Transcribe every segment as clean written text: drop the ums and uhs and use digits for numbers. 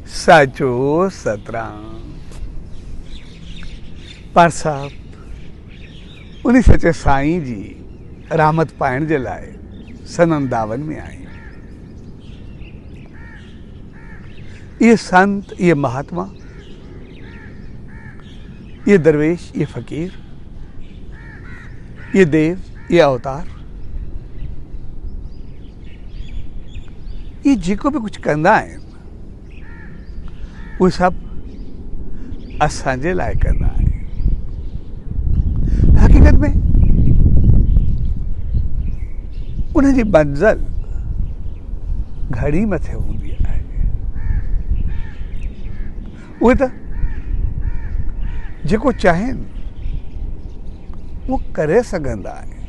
साचो सतराम। पार साहब उन्हीं सचे साईं जी रहमत पाइण जे लाइ सन 51 में आए। ये संत, ये महात्मा, ये दरवेश, ये फकीर, ये देव, ये अवतार, ये जेको भी कुछ कंदा आहिनि उहे सभु असांजे लाइ कंदा आहिनि। हक़ीक़त में उनजी मंज़िल घणी मथे हूंदी आहे। उहे त जेको चाहिनि उहो करे सघंदा आहिनि,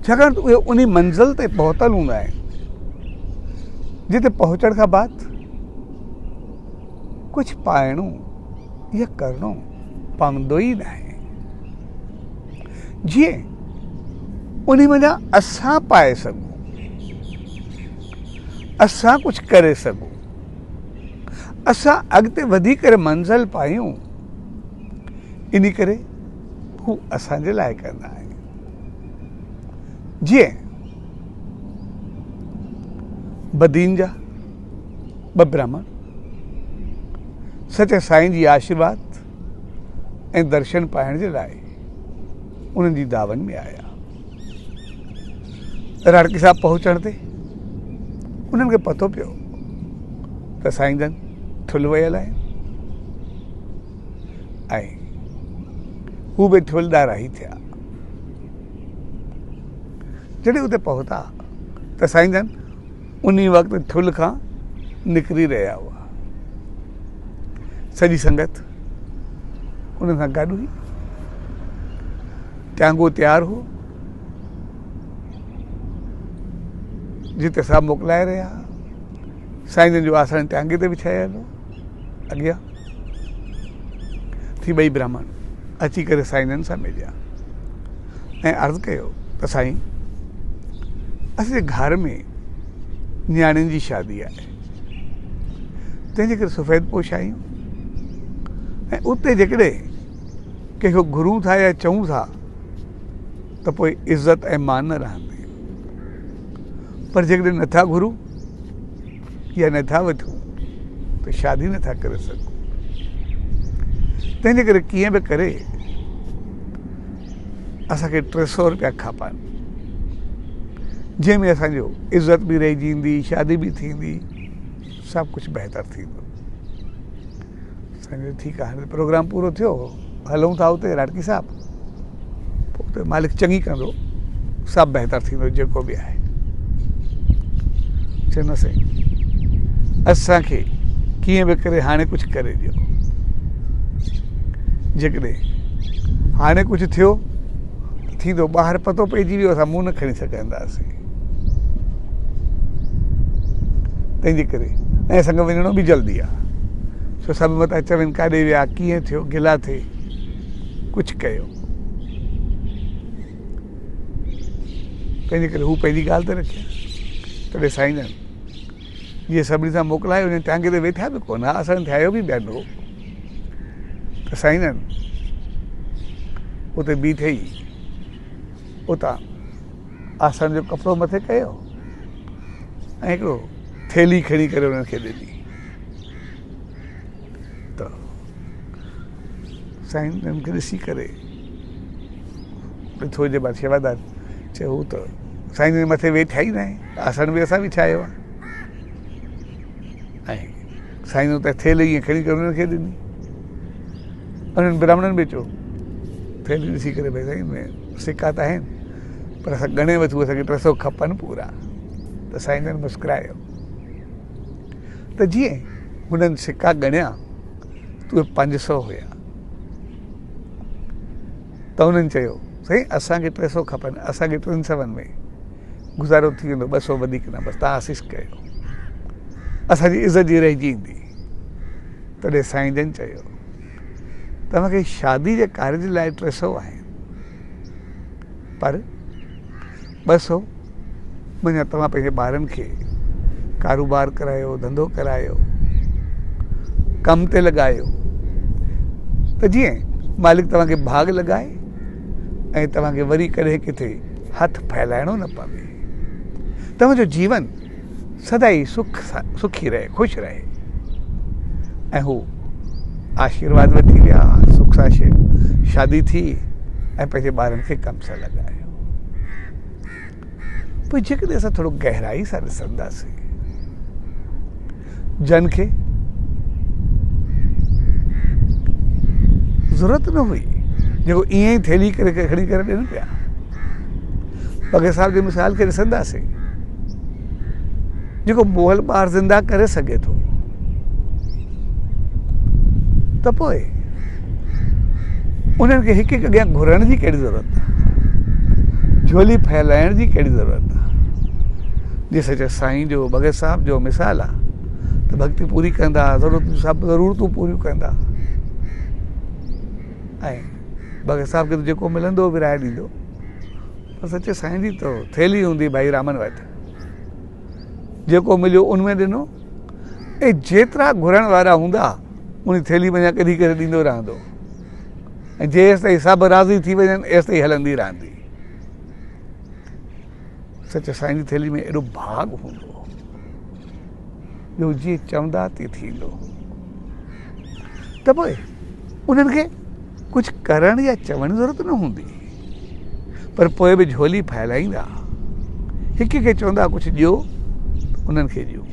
छाकाणि त उहे उन मंज़िल ते पहुतल हूंदा आहिनि जिते पहुचण खां बाद कुछ पाइणो या करणो पवंदो ई न आहे। जीअं उन वञा असां पाए सघूं, असां कुछ करे सघूं, असां अॻिते वधी करे मंज़िल पायूं, इन करे हू असांजे लाइ कंदा आहिनि। जीअं बदीन जा ॿ ब्राह्मण सचे साईं जी आशीर्वाद ऐं दर्शन पाइण जे लाइ उन्हनि जी दावन में आया। राड़की साहब पहुचण ते उन्हनि खे पतो पियो त साईं जन थुल वयल आहिनि ऐं हू बि थुल ॾारा ई थिया। जॾहिं उते पहुता त साईं जन उन वक़्तु थुल खां निकिरी रहिया हुआ। सॼी संगत उन्हनि सां गॾु हुई, टांगो तयारु हो, जिते सभु मोकिलाए रहिया। साईं जन जो आसन टांगे ते विछायल हो। अॻियां थी ॿई ब्राह्मण अची करे साईं जन सां मिलिया ऐं अर्ज़ु कयो त साईं, असांजे घर में न्याणियुनि जी शादी आहे, तंहिंजे करे सफ़ेद पोश आहियूं ऐं उते जेकॾहिं कंहिंखो घुरूं था या चऊं था त पोइ इज़त ऐं मान न रहंदी, पर जेकॾहिं नथा घुरूं या नथा वठूं त शादी नथा करे सघूं। तंहिंजे करे कीअं बि करे असांखे 300 रुपया खपनि, जंहिंमें असांजो इज़त बि रहिजी, शादी बि थींदी, सभु कुझु बहितर थींदो। असांजो ठीकु आहे, हाणे प्रोग्राम पूरो थियो, हलूं था उते राड़की साहब, पोइ उते मालिक चङी कंदो, सभु बहितर थींदो जेको बि आहे। चवंदो साईं, असांखे कीअं बि करे हाणे कुझु करे ॾियो, जेकॾहिं हाणे कुझु थियो थींदो, ॿाहिरि पतो पइजी वियो, असां मुंहुं न खणी सघंदासीं। तंहिंजे करे ऐं असांखे वञिणो बि जल्दी आहे, छो सभु मथां चवनि काॾे विया, कीअं थियो, गिला थिए, कुझु कयो। तंहिंजे करे हू पंहिंजी ॻाल्हि ते रखिया। तॾहिं साईं जन जीअं सभिनी सां मोकिलायो, उन टांगे ते वेठा बि कोन, आसन थियायो बि ॿियनि हो, त साईं जन उते बीठे ई उतां आसन जो कपिड़ो मथे कयो ऐं हिकिड़ो थैली खणी करे उन्हनि खे ॾिनी। त साईं जन खे ॾिसी करे थोरी देरि बाद शेवादार चयो, हू त साईं जन मथे वेठा ई न आहे, आसन बि असां विछायो आहे। ऐं साईं उते थैली ईअं खणी करे उन्हनि खे ॾिनी। उन्हनि ब्राह्मणनि बि चयो, थैली ॾिसी करे, भई साईं में सिका त आहिनि, पर असां ॻणे वठूं, असांखे 300 खपनि पूरा। त साईं जन मुस्कुरायो। त जीअं हुननि सिका ॻणिया त उहे 500 हुया, त हुननि चयो, साईं असांखे 300 खपनि, असांखे 300 में गुज़ारो थी वेंदो, 200 वधीक न, बसि तव्हां आसीस कयो, असांजी इज़त जी रहिजी ईंदी। तॾहिं साईं जन चयो, तव्हांखे शादी जे कार्य जे लाइ 300 आहिनि, पर 200 मञा तव्हां पंहिंजे ॿारनि खे कारोबार करायो, धंधो करायो, कम ते लगायो, त जीअं मालिक तव्हांखे भाग लगाए ऐं तव्हांखे वरी कॾहिं किथे हथ फैलाइणो न पवे, तव्हांजो जीवन सदाई सुखी रहे, ख़ुशि रहे ऐं हू आशीर्वाद वठी विया, सुख सां शादी थी ऐं पंहिंजे ॿारनि खे कम सां लॻायो। पोइ जेकॾहिं असां थोरो गहराई सां ॾिसंदासीं, जन खे ज़रूरत न हुई जेको ईअं ई थैली करे खणी करे ॾियनि पिया। बग़ैर साहिब जी मिसाल खे ॾिसंदासीं, जेको मोहल ॿार ज़िंदा करे सघे थो, त पोइ उन्हनि खे हिकु हिकु अॻियां घुरण जी कहिड़ी ज़रूरत आहे, झोली फैलाइण जी कहिड़ी ज़रूरत आहे। जीअं सच साईं जो, भगत साहिब जो मिसाल आहे त भक्ति पूरी कंदा, सभु ज़रूरतूं पूरियूं कंदा ऐं भगत साहिब खे त जेको मिलंदो विराए ॾींदो, पर सचे साईं जी त थैली हूंदी भाई रामन वटि, जेको मिलियो उनमें ॾिनो ऐं जेतिरा घुरण वारा हूंदा उन थैली वञा कढी करे ॾींदो रहंदो ऐं जेसि ताईं सभु राज़ी थी वञनि एसि ताईं हलंदी रहंदी। सच साईं जी थैली में एॾो भाग हूंदो जो जीअं चवंदा तीअं थींदो। त पोइ उन्हनि खे कुझु करण या चवण जी ज़रूरत न हूंदी, पर पोइ बि झोली फैलाईंदा, हिक खे चवंदा कुझु ॾियो, उन्हनि खे ॾियो।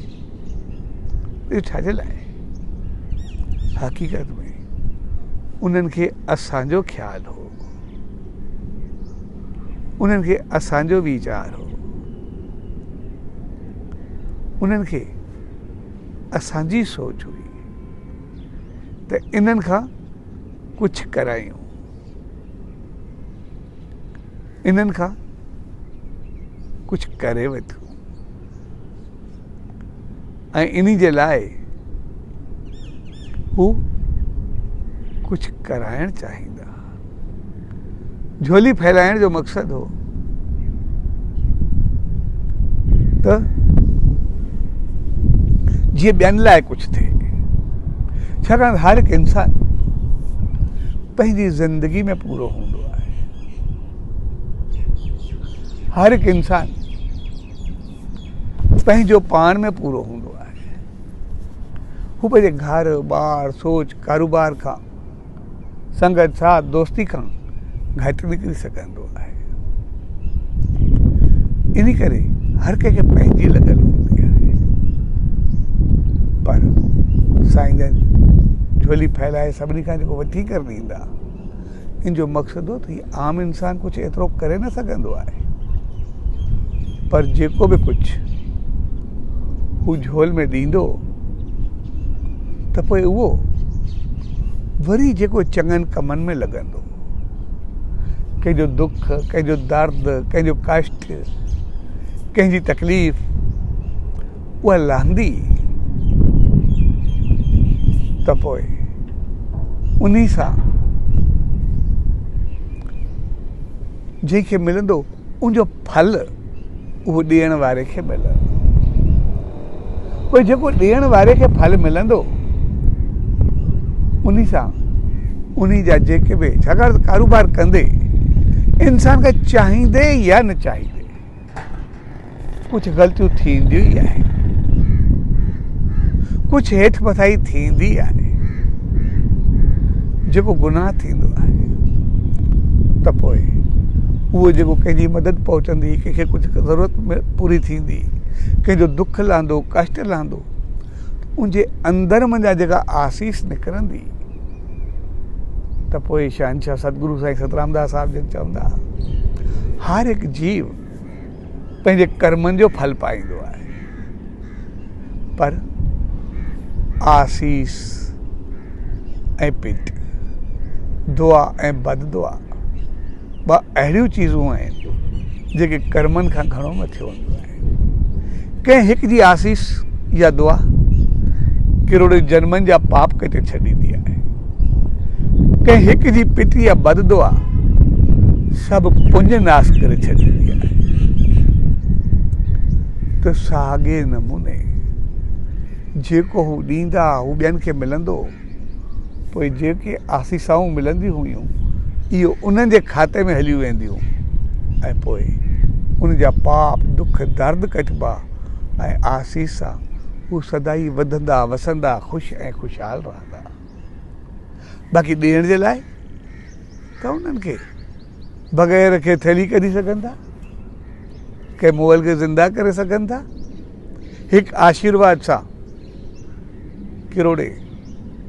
इहो छाजे लाइ? हक़ीक़त में उन्हनि खे असांजो ख़्यालु हो, उन्हनि खे असांजो वीचार हो, उन्हनि खे असांजी सोच हुई त इन्हनि खां कुझु करायूं, इन्हनि खां कुझु करे वठूं ऐं इन जे लाइ हू कुझु कराइण चाहींदा। झोली फैलाइण जो मक़सदु हो त जीअं ॿियनि लाइ कुझु थिए, छाकाणि हर हिकु इंसान पंहिंजी ज़िंदगी में पूरो हूंदो आहे। हर हिकु इंसान पंहिंजो पाण में पूरो हूंदो आहे। हू पंहिंजे घर, ॿार, सोच, कारोबार खां, संगत, साथ, दोस्ती खां घटि निकिरी सघंदो आहे। इन करे हर कंहिंखे पंहिंजी लॻल हूंदी आहे, पर साईं जन झोली फैलाए सभिनी खां जेको वठी करे ॾींदा, इन जो मक़सदु हो त हीउ आम इंसान कुझु एतिरो करे न सघंदो आहे, पर जेको बि कुझु हू झोल में ॾींदो त पोइ उहो वरी जेको चङनि कमनि में लॻंदो, कंहिंजो दुख, कंहिंजो दर्द, कंहिंजो कष्ट, कंहिंजी तकलीफ़ उहा लहंदी त पोइ उन्ही सां जंहिंखे मिलंदो उनजो फल उहो ॾियण वारे खे मिलंदो। पोइ जेको ॾियण वारे खे फल मिलंदो उन्ही सां उन्ही जा जेके बि, छाकाणि कारोबार कंदे इंसान खे चाहींदे या न चाहींदे कुझु ग़लतियूं थींदियूं ई आहिनि, कुझु हेठि मथाई थींदी आहे, जेको गुनाह थींदो आहे त पोइ उहो जेको कंहिंजी मदद पहुचंदी, कंहिंखे कुझु ज़रूरत पूरी थींदी, कंहिंजो दुख लहंदो, कष्ट लहंदो, उनजे अंदरि मंझां जेका आसीस निकिरंदी त पोइ शहंशाह सतगुरु साईं सतरामदास साहिब जन चवंदा, हर हिकु जीव पंहिंजे कर्मनि जो फल पाईंदो आहे, पर आसीस ऐं पिट, दुआ ऐं बददुआ ॿ अहिड़ियूं चीज़ूं आहिनि जेके कर्मनि खां घणो मथे हूंदो आहे। कंहिं हिक जी आसीस या दुआ किरोड़े जन्मनि जा पाप कटे छॾींदी आहे, कंहिं हिक जी पिट या बददुआ सभु पुञ नाश करे छॾींदी आहे। त साॻे नमूने जेको हू ॾींदा हू ॿियनि खे मिलंदो, पोइ जेके आसीसाऊं मिलंदियूं हुयूं इहो उन्हनि जे खाते में हलियूं वेंदियूं ऐं पोइ उन जा पाप दुख दर्द कटिबा ऐं आसीसा हू सदाई वधंदा वसंदा ख़ुशि ऐं ख़ुशहाल रहंदा। बाक़ी ॾियण जे लाइ त उन्हनि खे बग़ैर खे थैली कढी सघनि था, कंहिं मोहल खे ज़िंदा करे सघनि था, हिकु आशीर्वाद सां किरोड़े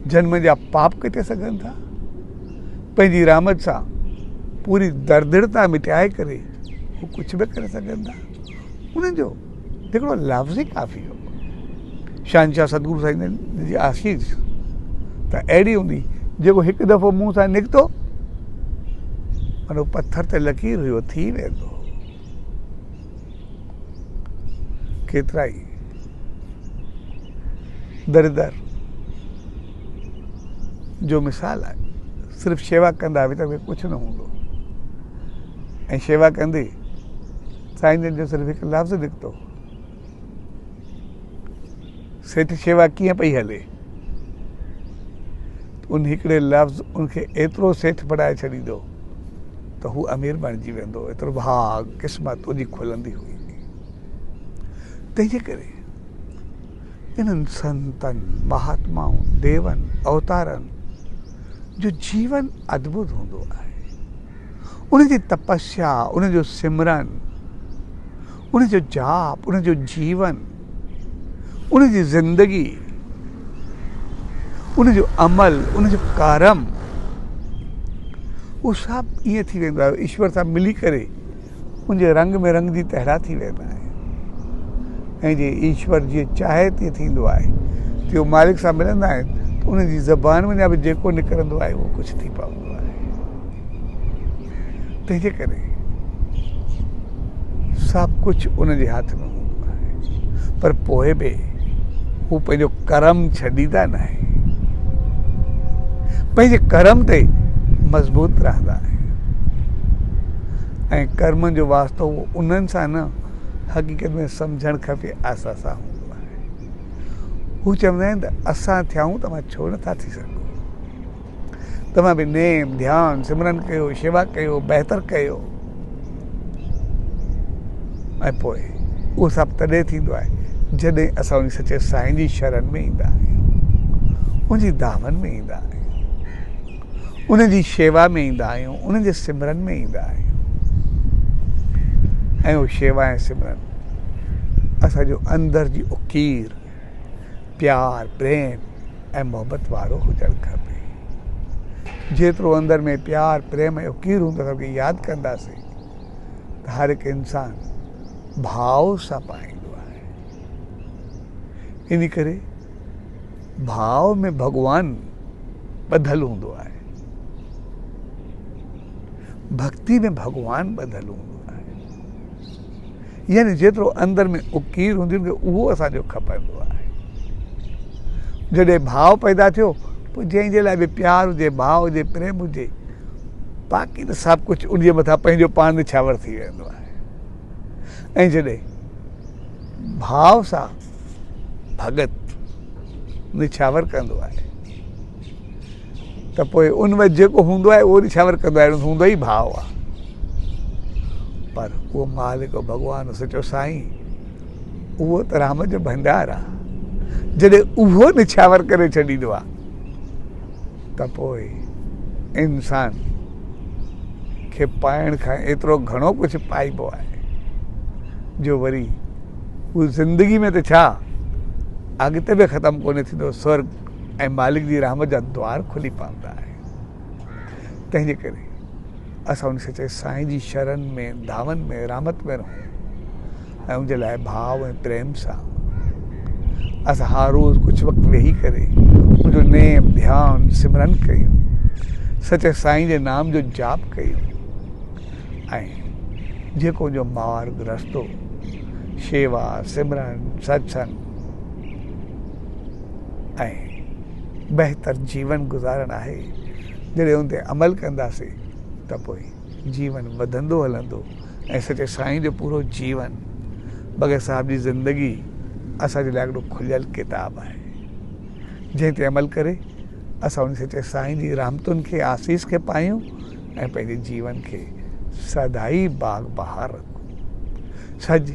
जन्म जा पाप कटे सघनि था, पंहिंजी रहमत सां पूरी दर्दिड़ता मिटाए करे हू कुझु बि करे सघनि था। उन्हनि जो हिकिड़ो लफ़्ज़ ई काफ़ी हो। शहंशाह सतगुरु साईं जी आशीष त अहिड़ी हूंदी जेको हिकु दफ़ो मुंहं सां निकितो मानो पथर ते लकीर हुयो थी वेंदो। केतिरा ई दर जो मिसाल आहे, सिर्फ़ु शेवा कंदा विच में कुझु न हूंदो ऐं शेवा कंदे साईं जन जो सिर्फ़ु हिकु लफ़्ज़ निकितो, सेठ शेवा कीअं पई हले, उन हिकिड़े लफ़्ज़ उनखे एतिरो सेठ बणाए छॾींदो त हू अमीर बणिजी वेंदो। एतिरो भाग क़िस्मत उनजी खुलंदी हुई। तंहिंजे करे इन्हनि संतनि महात्माउनि देवनि अवतारनि जो जीवन अद्भुत हूंदो आहे। उनजी तपस्या, उनजो सिमरन, उनजो जाप, उनजो जीवन, उनजी ज़िंदगी, उनजो अमल, उनजो कर्म, उहो सभु ईअं थी वेंदो आहे ईश्वर सां मिली करे उनजे रंग में रंग जी तहिड़ा थी वेंदा आहिनि। ऐं जे ईश्वर जीअं चाहे तीअं थींदो आहे, तीअं मालिक सां मिलंदा आहिनि त उनजी ज़बान में बि जेको निकिरंदो आहे उहो कुझु थी पवंदो आहे। तंहिंजे करे सभु कुझु उनजे हथ में हूंदो आहे, पर पोइ बि हू पंहिंजो कर्म छॾींदा न आहे, पंहिंजे कर्म ते मज़बूत रहंदा आहिनि। ऐं कर्मनि जो वास्तो उहो उन्हनि सां न हक़ीक़त में सम्झणु खपे आसा सां हूंदो आहे। हू चवंदा आहिनि त असां थियाऊं तव्हां छो नथा थी सघो, तव्हां बि नेम ध्यानु सिमरन कयो, शेवा कयो, बहितर कयो, ऐं पोइ उहो सभु तॾहिं थींदो आहे जॾहिं असां उन सचे साईं जी शरण में ईंदा आहियूं, उनजी दामन में ईंदा आहियूं, उनजी शेवा में ईंदा आहियूं, उनजे सिमरन में ईंदा आहियूं। ऐं उहो शेवा ऐं सिमरन असांजो अंदर जी उकीर प्यार प्रेम ऐं मोहबत वारो हुजणु खपे। जेतिरो अंदर में प्यार प्रेम ऐं उकीर हूंदो सभु यादि कंदासीं त हर हिकु इंसानु भाव सां पाईंदो आहे। इन करे भाव में भॻवानु ॿधल हूंदो आहे, भक्ति में भॻवानु ॿधल हूंदो आहे। यानी जेतिरो अंदर में उकीर हूंदी उहो असांजो खपंदो आहे। जॾहिं भाव पैदा थियो पोइ जंहिंजे लाइ बि प्यार हुजे, भाव हुजे, प्रेम हुजे, बाक़ी त सभु कुझु उनजे मथां पंहिंजो पाण निछावर थी वेंदो आहे। ऐं जॾहिं भाव सां भगत निछावर कंदो आहे त पोइ उन वटि जेको हूंदो आहे उहो निछावर कंदो आहे, हूंदो ई भाव आहे। पर उहो मालिक भॻवानु सचो साईं उहो त राम जो भंडार आहे। जॾहिं उहो निछावर करे छॾींदो आहे त पोइ इंसान खे पाइण खां एतिरो घणो कुझु पाइबो आहे जो वरी उहा ज़िंदगी में त छा अॻिते बि ख़तमु कोन्हे थींदो। स्वर्ग ऐं मालिक जी रहमत जा द्वार खुली पवंदा आहिनि। तंहिंजे करे असां उन सचे साईं जी शरण में धामन में रहमत में रहूं ऐं उनजे लाइ भाव ऐं प्रेम सां असां हर रोज़ु कुझु वक़्तु वेही करे उनजो नेम ध्यानु सिमरन कयूं, सचे साईं जे नाम जो जाप कयूं ऐं जेको उनजो मार्ग रस्तो शेवा सिमरन सत्संग ऐं बहितर जीवन गुज़ारणु आहे, जॾहिं उन ते अमल कंदासीं त पोइ जीवन वधंदो हलंदो ऐं सचे साईं जो पूरो जीवन भगत साहब जी ज़िंदगी असांजे लाइ हिकिड़ो खुलियल किताब आहे, जंहिं ते अमल करे असां उन सचे साईं जी रहमतुनि खे आसीस खे पायूं ऐं पंहिंजे जीवन खे सदाई बाग बहार रखूं। सज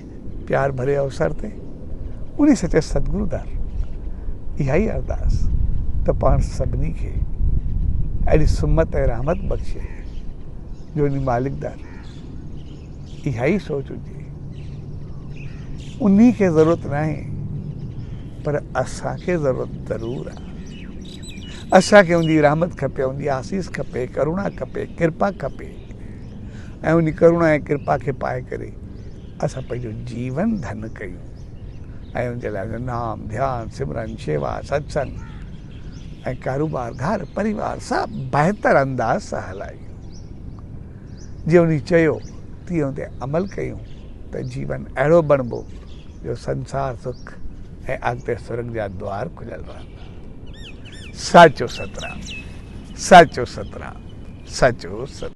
प्यार भरे अवसर ते उन सचे सतगुरु दर इहा ई अरदास त पाण सभिनी खे अहिड़ी सुमत ऐं रहमत बख़्शे जो उन मालिक दर इहा ई सोच हुजे। उन्ही खे ज़रूरत न आहे पर असांखे ज़रूरत ज़रूर आहे। असांखे उनजी रहमत खपे, उनजी आसीस खपे, करुणा खपे, कृपा खपे ऐं उन करुणा ऐं कृपा खे पाए करे असां पंहिंजो जीवन धन कयूं ऐं उनजे लाइ नाम ध्यान सिमरन शेवा सत्संग ऐं कारोबार घर परिवार सभु बहितर अंदाज़ सां हलायूं। जीअं उन चयो तीअं उन ते अमल कयूं त जीवन अहिड़ो बणिबो जो संसार सुख ऐं अॻिते सुरंग जा द्वार खुलियल रहंदा। साचो सतराम, साचो सतराम, साचो सतराम।